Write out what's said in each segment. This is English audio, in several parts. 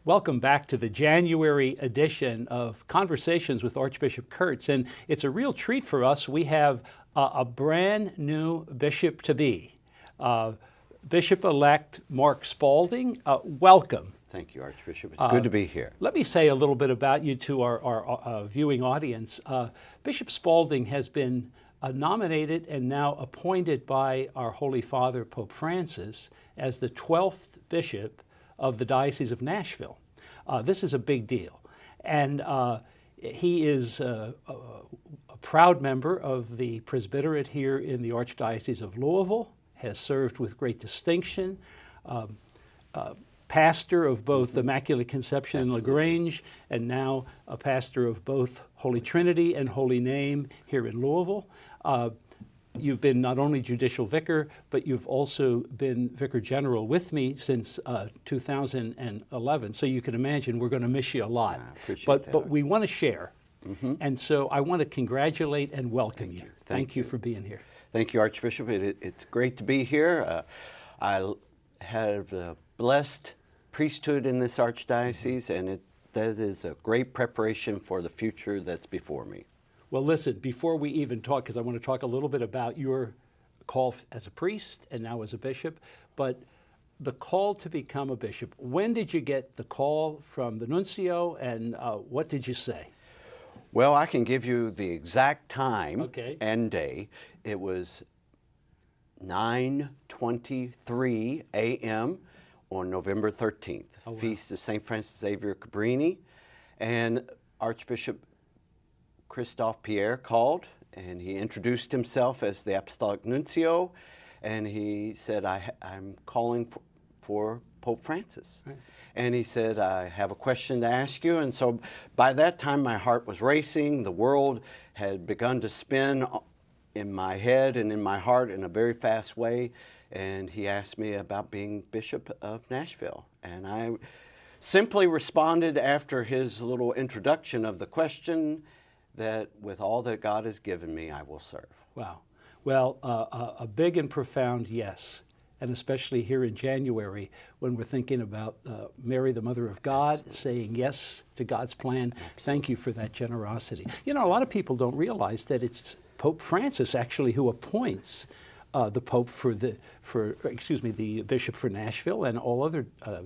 Welcome back to the January edition of Conversations with Archbishop Kurtz, and it's a real treat for us. We have a brand new bishop-to-be, Bishop-elect Mark Spalding. Welcome. Thank you, Archbishop. It's good to be here. Let me say a little bit about you to our viewing audience. Bishop Spalding has been nominated and now appointed by our Holy Father, Pope Francis, as the 12th bishop of the Diocese of Nashville. This is a big deal. And he is a proud member of the presbyterate here in the Archdiocese of Louisville, has served with great distinction, pastor of both Immaculate Conception in LaGrange, and now a pastor of both Holy Trinity and Holy Name here in Louisville. You've been not only judicial vicar, but you've also been vicar general with me since 2011. So you can imagine we're going to miss you a lot. But we want to share. And so I want to congratulate and welcome you. Thank you for being here. Thank you, Archbishop. It's great to be here. I have the blessed priesthood in this archdiocese, and that is a great preparation for the future that's before me. Well, listen, before we even talk, because I want to talk a little bit about your call as a priest and now as a bishop, but the call to become a bishop. When did you get the call from the nuncio, and what did you say? Well, I can give you the exact time and day. It was 9:23 a.m. on November 13th, Feast of St. Francis Xavier Cabrini, and Archbishop Christophe Pierre called, and he introduced himself as the Apostolic Nuncio, and he said, I'm calling for Pope Francis. Right. And he said, I have a question to ask you. And so by that time, my heart was racing. The world had begun to spin in my head and in my heart in a very fast way. And he asked me about being Bishop of Nashville. And I simply responded after his little introduction of the question that with all that God has given me, I will serve. Wow. Well, a big and profound yes, and especially here in January when we're thinking about Mary, the Mother of God, saying yes to God's plan. Thank you for that generosity. You know, a lot of people don't realize that it's Pope Francis actually who appoints the Pope the Bishop for Nashville and all other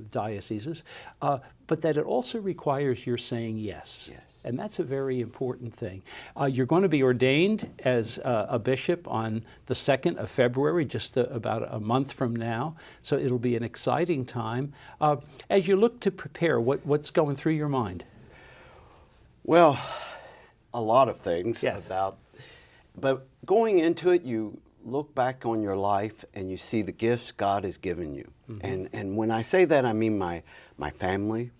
dioceses, but that it also requires your saying yes. And that's a very important thing. You're going to be ordained as a bishop on the 2nd of February, just about a month from now. So it'll be an exciting time. As you look to prepare, what's going through your mind? Well, a lot of things but going into it, you look back on your life and you see the gifts God has given you. And when I say that, I mean my family,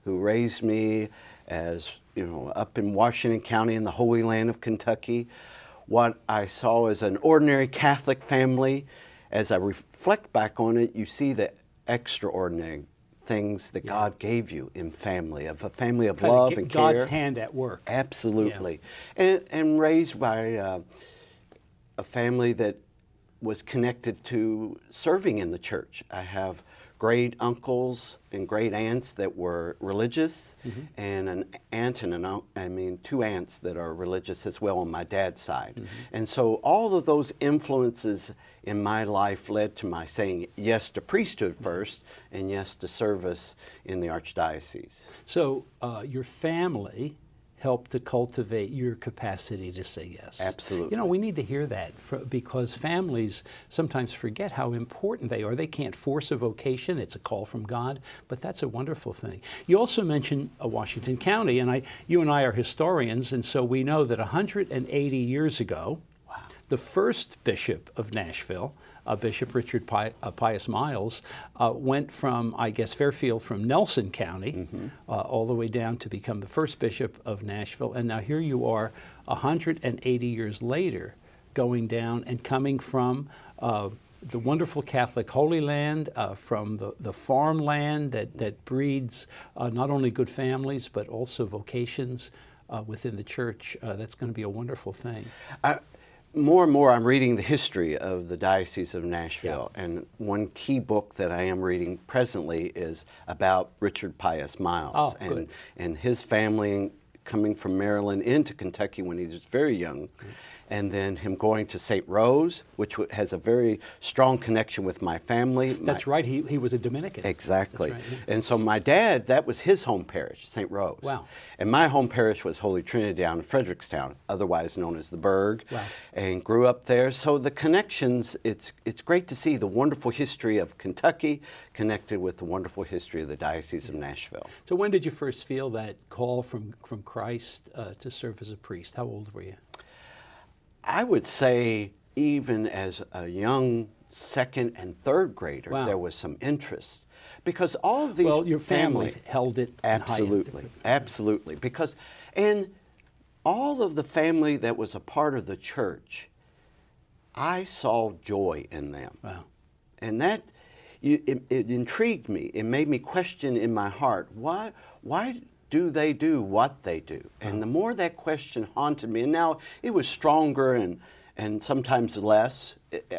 who raised me as, you know, up in Washington County in the Holy Land of Kentucky. What I saw as an ordinary Catholic family, as I reflect back on it, you see the extraordinary things that God gave you in family, of a family of love and care. God's hand at work. Absolutely. And raised by a family that was connected to serving in the church. I have great uncles and great aunts that were religious, and an aunt and two aunts that are religious as well on my dad's side. And so all of those influences in my life led to my saying yes to priesthood first and yes to service in the Archdiocese. So your family help to cultivate your capacity to say yes. Absolutely. You know, we need to hear that because families sometimes forget how important they are. They can't force a vocation. It's a call from God, but that's a wonderful thing. You also mentioned Washington County, and you and I are historians, and so we know that 180 years ago, the first Bishop of Nashville, Bishop Richard Pius Miles, went from, I guess, Fairfield from Nelson County all the way down to become the first Bishop of Nashville. And now here you are 180 years later going down and coming from the wonderful Catholic Holy Land, from the farmland that breeds not only good families but also vocations within the church. That's going to be a wonderful thing. more and more I'm reading the history of the Diocese of Nashville, and one key book that I am reading presently is about Richard Pius Miles and his family coming from Maryland into Kentucky when he was very young, and then him going to St. Rose, which has a very strong connection with my family. That's right, he was a Dominican. Exactly. That's right, And so my dad, that was his home parish, St. Rose. Wow. And my home parish was Holy Trinity down in Frederickstown, otherwise known as the Burg. Wow. And grew up there. So the connections, it's great to see the wonderful history of Kentucky connected with the wonderful history of the Diocese of Nashville. So when did you first feel that call from Christ to serve as a priest? How old were you? I would say even as a young second and third grader, Wow. there was some interest. Because all of these Well, your family held it in high- absolutely, absolutely. Because, and all of the family that was a part of the church, I saw joy in them. Wow. And that, it intrigued me. It made me question in my heart, why do they do what they do? And the more that question haunted me, and now it was stronger and sometimes less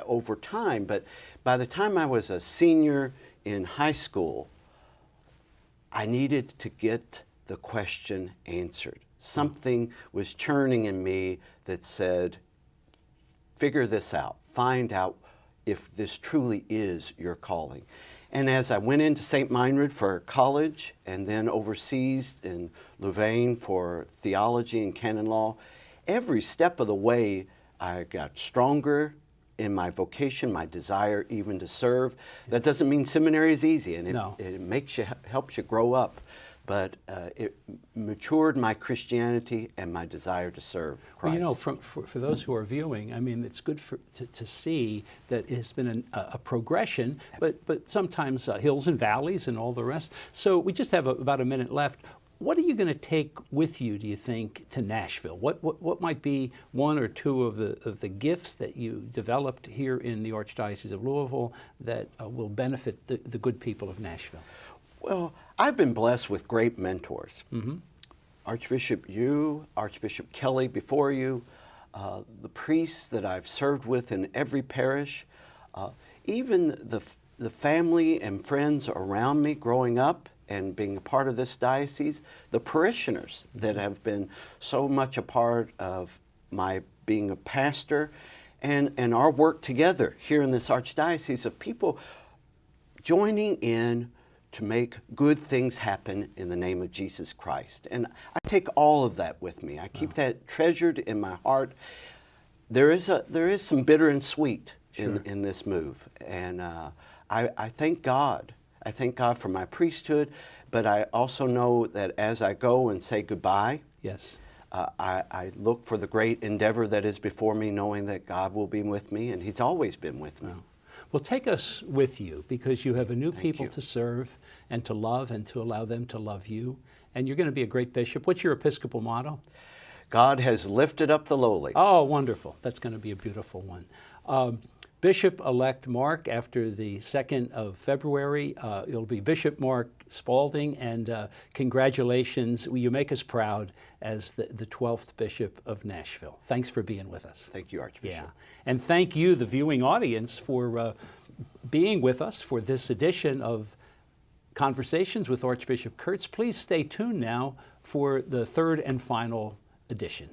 over time, but by the time I was a senior in high school, I needed to get the question answered. Something was churning in me that said, figure this out, find out if this truly is your calling. And as I went into St. Meinrad for college and then overseas in Louvain for theology and canon law, every step of the way I got stronger in my vocation, my desire even to serve. That doesn't mean seminary is easy, and it makes you, helps you grow up. But it matured my Christianity and my desire to serve Christ. Well, you know, for those who are viewing, I mean, it's good to see that it's been a progression, but sometimes hills and valleys and all the rest. So we just have about a minute left. What are you going to take with you, do you think, to Nashville? What might be one or two of the gifts that you developed here in the Archdiocese of Louisville that will benefit the good people of Nashville? Well, I've been blessed with great mentors. Mm-hmm. Archbishop you, Archbishop Kelly before you, the priests that I've served with in every parish, even the family and friends around me growing up and being a part of this diocese, the parishioners that have been so much a part of my being a pastor, and our work together here in this Archdiocese of people joining in to make good things happen in the name of Jesus Christ. And I take all of that with me. I keep that treasured in my heart. There is some bitter and sweet in this move. And I thank God. I thank God for my priesthood, but I also know that as I go and say goodbye, yes, I look for the great endeavor that is before me, knowing that God will be with me, and He's always been with me. Wow. Well, take us with you, because you have a new people to serve and to love and to allow them to love you. And you're going to be a great bishop. What's your Episcopal motto? God has lifted up the lowly. Oh, wonderful. That's going to be a beautiful one. Bishop-elect Mark, after the 2nd of February, it'll be Bishop Mark Spalding, and congratulations. You make us proud as the 12th Bishop of Nashville. Thanks for being with us. Thank you, Archbishop. Yeah. And thank you, the viewing audience, for being with us for this edition of Conversations with Archbishop Kurtz. Please stay tuned now for the third and final edition.